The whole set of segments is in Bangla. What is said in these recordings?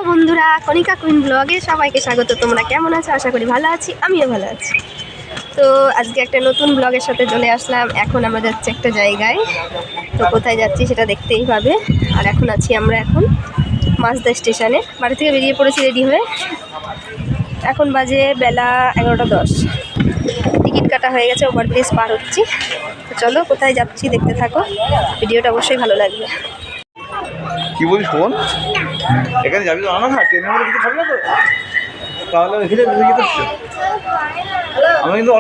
বন্ধুরা, কণিকা কুইন ব্লগে সবাইকে স্বাগত। তোমরা কেমন আছো? আশা করি ভালো আছি, আমিও ভালো আছি। তো আজকে একটা নতুন ব্লগের সাথে চলে আসলাম। এখন আমরা যাচ্ছি একটা জায়গায়, তো কোথায় যাচ্ছি সেটা দেখতেই পাবে। আর এখন আছি আমরা এখন মাঝদা স্টেশনে। বাড়ি থেকে বেরিয়ে পড়েছি রেডি হয়ে। এখন বাজে বেলা 11:10। টিকিট কাটা হয়ে গেছে, ওভারব্রিজ পার হচ্ছি। তো চলো কোথায় যাচ্ছি দেখতে থাকো, ভিডিওটা অবশ্যই ভালো লাগবে। কি বলিস শোন, এখানে যাবি তো? আমার ট্রেনের মধ্যে কিছু খাবি না তো? তাহলে এখানে যেতে হচ্ছে। আমি কিন্তু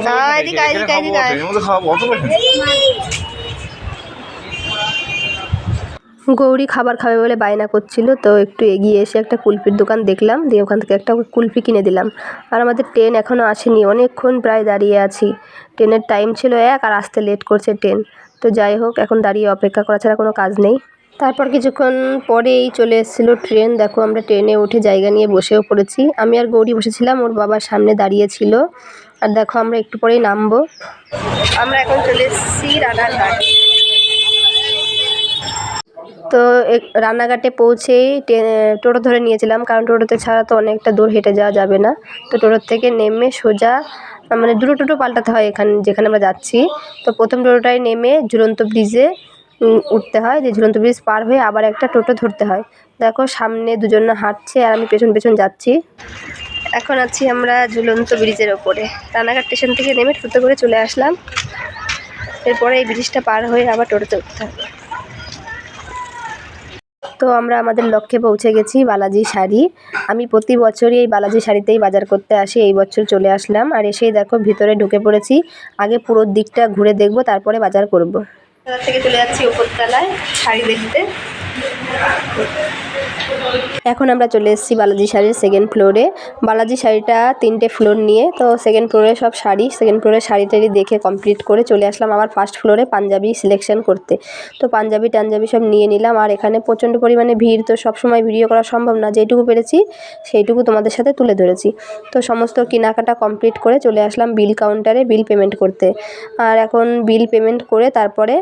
ট্রেনের মধ্যে খাওয়াবো অত পয়সা। গৌরী খাবার খাবে বলে বায়না করছিল, তো একটু এগিয়ে এসে একটা কুলফির দোকান দেখলাম, দিয়ে ওখান থেকে একটা কুলফি কিনে দিলাম। আর আমাদের ট্রেন এখনও আসেনি, অনেকক্ষণ প্রায় দাঁড়িয়ে আছি। ট্রেনের টাইম ছিল 1 আর আসতে লেট করছে ট্রেন। তো যাই হোক, এখন দাঁড়িয়ে অপেক্ষা করা ছাড়া কোনো কাজ নেই। তারপর কিছুক্ষণ পরেই চলে এসেছিলো ট্রেন। দেখো আমরা ট্রেনে উঠে জায়গা নিয়ে বসেও পড়েছি। আমি আর গৌরী বসেছিলাম, ওর বাবার সামনে দাঁড়িয়েছিল। আর দেখো আমরা একটু পরেই নামবো। আমরা এখন চলে এসেছি রানাঘাট। তো রানাঘাটে পৌঁছেই টোটো ধরে নিয়েছিলাম, কারণ টোটোতে ছাড়া তো অনেকটা দূর হেঁটে যাওয়া যাবে না। তো টোটোর থেকে নেমে সোজা মানে দুটো টোটো পাল্টাতে হয় যেখানে আমরা যাচ্ছি। তো প্রথম টোটোটায় নেমে ঝুলন্ত ব্রিজে উঠতে হয়, যে ঝুলন্ত ব্রিজ পার হয়ে আবার একটা টোটো ধরতে হয়। দেখো সামনে দুজন হাঁটছে আর আমি পেছন পেছন যাচ্ছি। এখন আছি আমরা ঝুলন্ত ব্রিজের ওপরে। রানাঘাট স্টেশন থেকে নেমে টোটো করে চলে আসলাম। এরপরে এই ব্রিজটা পার হয়ে আবার টোটোতে উঠতে হবে। তো আমরা আমাদের লক্ষ্যে পৌঁছে গেছি, বালাজি শাড়ি। আমি প্রতি বছরই এই বালাজি শাড়িতেই বাজার করতে আসি, এই বছর চলে আসলাম। আর এসেই দেখো ভিতরে ঢুকে পড়েছি। আগে পুরো দিকটা ঘুরে দেখব, তারপরে বাজার করব। বাজার থেকে চলে যাচ্ছি উপরতলায় শাড়ি দেখতে। এখন আমরা চলে এসেছি বালাজি শাড়ির সেকেন্ড ফ্লোরে। বালাজি শাড়িটা 3টে ফ্লোর নিয়ে, তো সেকেন্ড ফ্লোরে সব শাড়ি। সেকেন্ড ফ্লোরে শাড়ি টাড়ি দেখে কমপ্লিট করে চলে আসলাম আবার ফার্স্ট ফ্লোরে পাঞ্জাবি সিলেকশন করতে। তো পাঞ্জাবি টাঞ্জাবি সব নিয়ে নিলাম। আর এখানে প্রচণ্ড পরিমাণে ভিড়, তো সবসময় ভিডিও করা সম্ভব না, যেটুকু পেরেছি সেইটুকু তোমাদের সাথে তুলে ধরেছি। তো সমস্ত কেনাকাটা কমপ্লিট করে চলে আসলাম বিল কাউন্টারে বিল পেমেন্ট করতে। আর এখন বিল পেমেন্ট করে তারপরে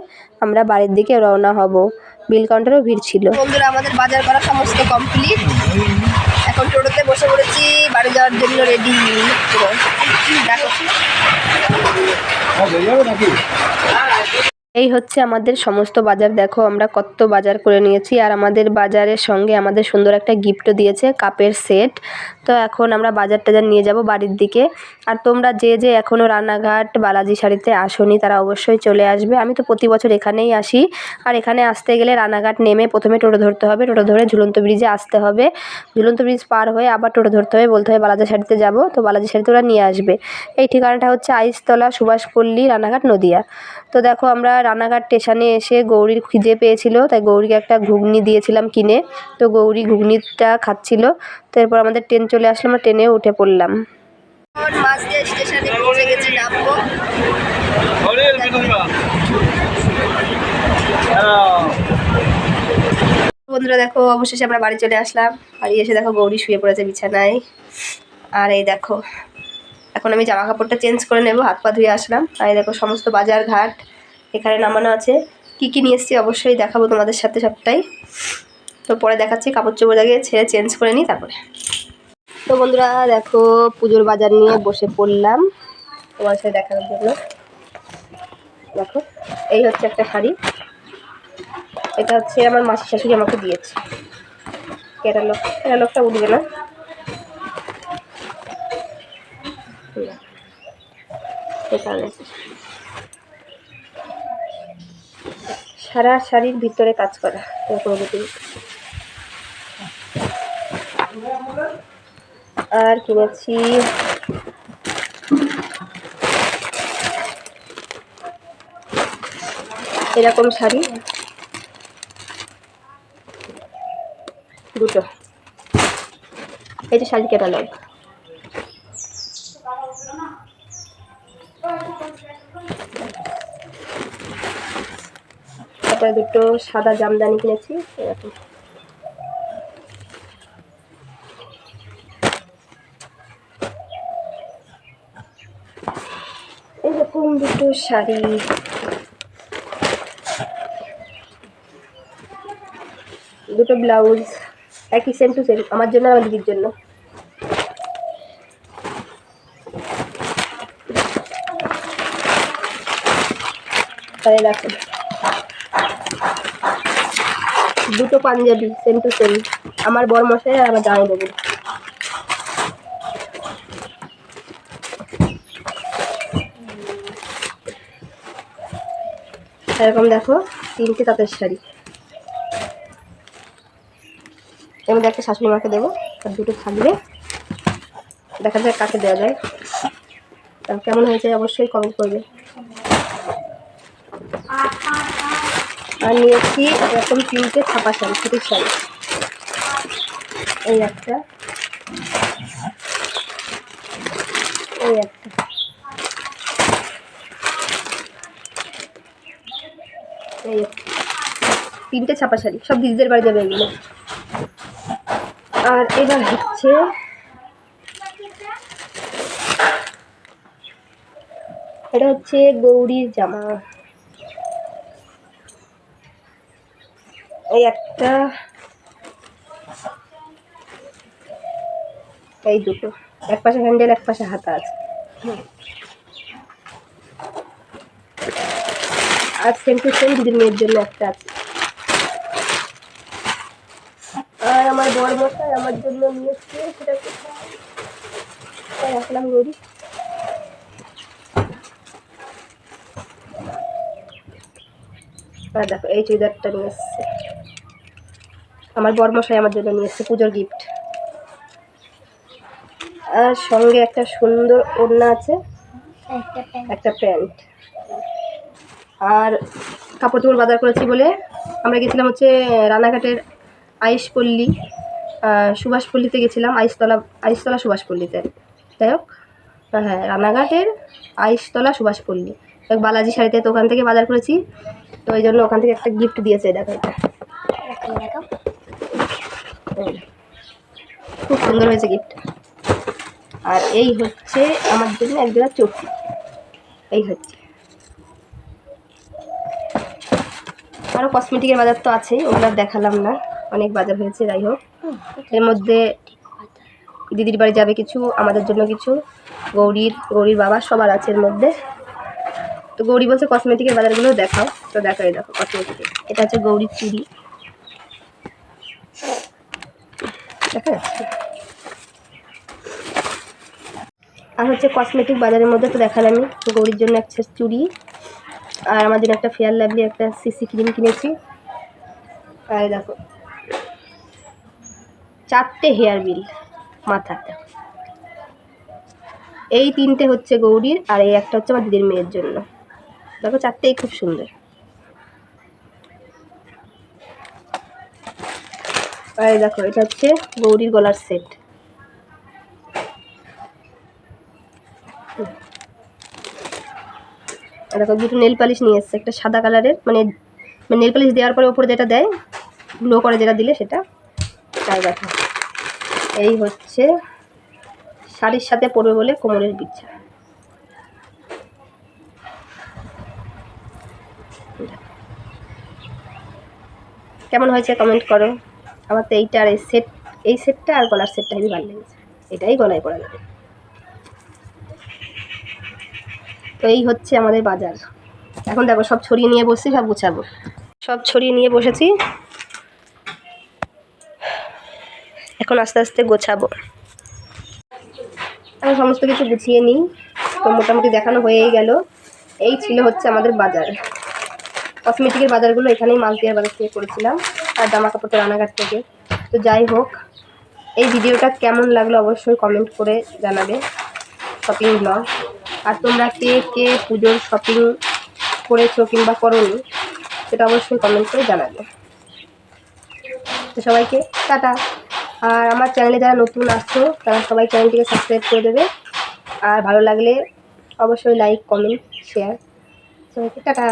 আমরা বাড়ির দিকে রওনা হব। বিল কাউন্টারেও ভিড় ছিল। বন্ধুরা, আমাদের বাজার করা সমস্ত কমপ্লিট। এখন টোটোতে বসে পড়েছি, বাড়ি যাওয়ার জন্য রেডি। এই হচ্ছে আমাদের সমস্ত বাজার। দেখো আমরা কত বাজার করে নিয়েছি। আর আমাদের বাজারের সঙ্গে আমাদের সুন্দর একটা গিফটও দিয়েছে, কাপের সেট। তো এখন আমরা বাজার টাজার নিয়ে যাব বাড়ির দিকে। আর তোমরা যে এখনও রানাঘাট বালাজি শাড়িতে আসোনি, তারা অবশ্যই চলে আসবে। আমি তো প্রতি বছর এখানেই আসি। আর এখানে আসতে গেলে রানাঘাট নেমে প্রথমে টোটো ধরতে হবে, টোটো ধরে ঝুলন্ত ব্রিজে আসতে হবে। ঝুলন্ত ব্রিজ পার হয়ে আবার টোটো ধরতে হবে, বলতে হবে বালাজি শাড়িতে যাব। তো বালাজি শাড়িতে ওরা নিয়ে আসবে। এই ঠিকানাটা হচ্ছে আইসতলা, সুভাষপল্লী, রানাঘাট, নদিয়া। তো দেখো আমরা রানাঘাট স্টেশনে এসে গৌরীর খিদে পেয়েছিল, তাই গৌরীকে একটা ঘুগনি দিয়েছিলাম কিনে। তো গৌরী ঘুগনিটা খাচ্ছিল। তো এরপর আমাদের ট্রেন চলে আসলো, আমরা ট্রেনে উঠে পড়লাম। মাঝদিয়া স্টেশনে পৌঁছে গেছি, নামবো। বন্ধুরা দেখো, অবশেষে আমরা বাড়ি চলে আসলাম। বাড়ি এসে দেখো গৌরী শুয়ে পড়েছে বিছানায়। আর এই দেখো এখন আমি জামা কাপড়টা চেঞ্জ করে নেব, হাত পা ধুয়ে আসলাম। আর এই দেখো সমস্ত বাজার ঘাট এখানে নামানো আছে। কী কী নিয়ে এসেছি অবশ্যই দেখাবো তোমাদের সাথে সবটাই। তো পরে দেখাচ্ছি, কাপড় চোপড় আগে ছেড়ে চেঞ্জ করে নিই তারপরে। তো বন্ধুরা দেখো পুজোর বাজার নিয়ে বসে পড়লাম তোমার সাথে দেখানোর জন্য। দেখো এই হচ্ছে একটা শাড়ি, এটা হচ্ছে আমার মাসি শাশুড়ি আমাকে দিয়েছে। ক্যাটালগটা উঠবে না। এখানে সারা শাড়ির ভিতরে কাজ করা আর কিনেছি এরকম শাড়ি দুটো। এই যে শাড়ি ক্যাটালগ। তারপরে দুটো সাদা জামদানি কিনেছি এরকম। এরকম দুটো শাড়ি, দুটো ব্লাউজ, একই সেম টু সেম আমার জন্য আর আমার দিদির জন্য। তাহলে দেখো দুটো পাঞ্জাবি সেম টু সেম, আমার বড় মশাই আর আমার জামাইবাবুর। এরকম দেখো 3টে তাঁতের শাড়ি, এর মধ্যে একটা শাশুড়ি মাকে দেবো আর দুটো থাকবে, দেখা যাক কাকে দেওয়া যায়। কেমন হয়েছে অবশ্যই কমেন্ট করবে। আর নিয়েছি এরকম 3টে ছাপা শাড়ি, সুতির শাড়ি, এই একটা, এই একটা, এই 3টে ছাপা শাড়ি, সব দিদিদের বাড়ি যাবে এগুলো। আর এবার হচ্ছে এটা হচ্ছে গৌরীর জামা, এই একটা, এই দুটো, এক পাশে হ্যান্ডেল এক পাশে হাতা আছে। আর সেম টু সেম দিদির মেয়ের জন্য একটা আছে। আর আমার বড় মশাই আমার জন্য নিয়েছে, সেটা কোথায় রাখলাম গৌরী, আর দেখো এই চুড়িদারটা নিয়ে এসছে আমার বড় মশাই আমার জন্য নিয়ে এসছে পুজোর গিফট। আর সঙ্গে একটা সুন্দর ওড়না আছে, একটা প্যান্ট। আর কাপড় চোপড় বাজার করেছি বলে আমরা গেছিলাম হচ্ছে রানাঘাটের আইসপল্লী, সুভাষপল্লীতে গেছিলাম, আইসতলা সুভাষপল্লীতে। যাই হোক, হ্যাঁ রানাঘাটের আইসতলা সুভাষপল্লী, বালাজি শাড়িতে, তো ওখান থেকে বাজার করেছি, তো ওই জন্য ওখান থেকে একটা গিফট দিয়েছে। দেখো এটা খুব সুন্দর হয়েছে গিফট। আর এই হচ্ছে আমার জন্য এক জোড়া চটি, এই হচ্ছে। আরও কসমেটিকের বাজার তো আছেই, ওগুলো দেখালাম না, অনেক বাজার হয়েছে। যাই হোক, এর মধ্যে দিদির বাড়ি যাবে কিছু, আমাদের জন্য কিছু, গৌরীর বাবা সবার আছে এর মধ্যে। তো গৌরী বলছে কসমেটিকের বাজারগুলো দেখাও, তো দেখো এই দেখো কসমেটিকের, এটা হচ্ছে গৌরীর চুড়ি, দেখা যাচ্ছে। আর হচ্ছে কসমেটিক বাজারের মধ্যে তো দেখালাম আমি, গৌরীর জন্য একটা চুড়ি, আর আমার জন্য একটা ফেয়ার লাভলি একটা সিসি ক্রিম কিনেছি। আর দেখো 4টে হেয়ার বিল মাথাতে, এই 3টে হচ্ছে গৌরীর, আর এই একটা হচ্ছে আমার দিদির মেয়ের জন্য। দেখো 4টেই খুব সুন্দর। আর দেখো এটা হচ্ছে গৌরীর গলার সেট, দেখো দুটো নেল পালিশ নিয়ে এসছে, একটা সাদা কালারের, মানে নেল পালিশ দেওয়ার পরে ওপরে যেটা দেয় গ্লো করে যেটা দিলে সেটা। আর দেখো এই হচ্ছে শাড়ির সাথে পরবে বলে কোমরের বিছা। কেমন হয়েছে কমেন্ট করো। আমার তো এইটা আর এই সেটটা আর গলার সেটটা হেবি ভালো লেগেছে, এটাই গলায় পরা যাবে। তো এই হচ্ছে আমাদের বাজার। এখন দেখো সব ছড়িয়ে নিয়ে বসছি, সব গুছাবো, সব ছড়িয়ে নিয়ে বসেছি, এখন আস্তে আস্তে গোছাবো। এখন সমস্ত কিছু গুছিয়ে নিই, তো মোটামুটি দেখানো হয়েই গেল। এই ছিল হচ্ছে আমাদের বাজার, কসমেটিকের বাজারগুলো এখানেই মালতিয়ার বাজার থেকে করেছিলাম, আর জামা কাপড় তো রানাঘাট থেকে। তো যাই হোক, এই ভিডিওটা কেমন লাগলো অবশ্যই কমেন্ট করে জানাবে, শপিং ব্লগ। আর তোমরা কে কে পুজোর শপিং করেছো কিংবা করোনি সেটা অবশ্যই কমেন্ট করে জানাবে। তো সবাইকে টাটা। আর আমার চ্যানেলে যারা নতুন আসছো তারা সবাই চ্যানেলটিকে সাবস্ক্রাইব করে দেবে, আর ভালো লাগলে অবশ্যই লাইক কমেন্ট শেয়ার। সবাইকে টাটা।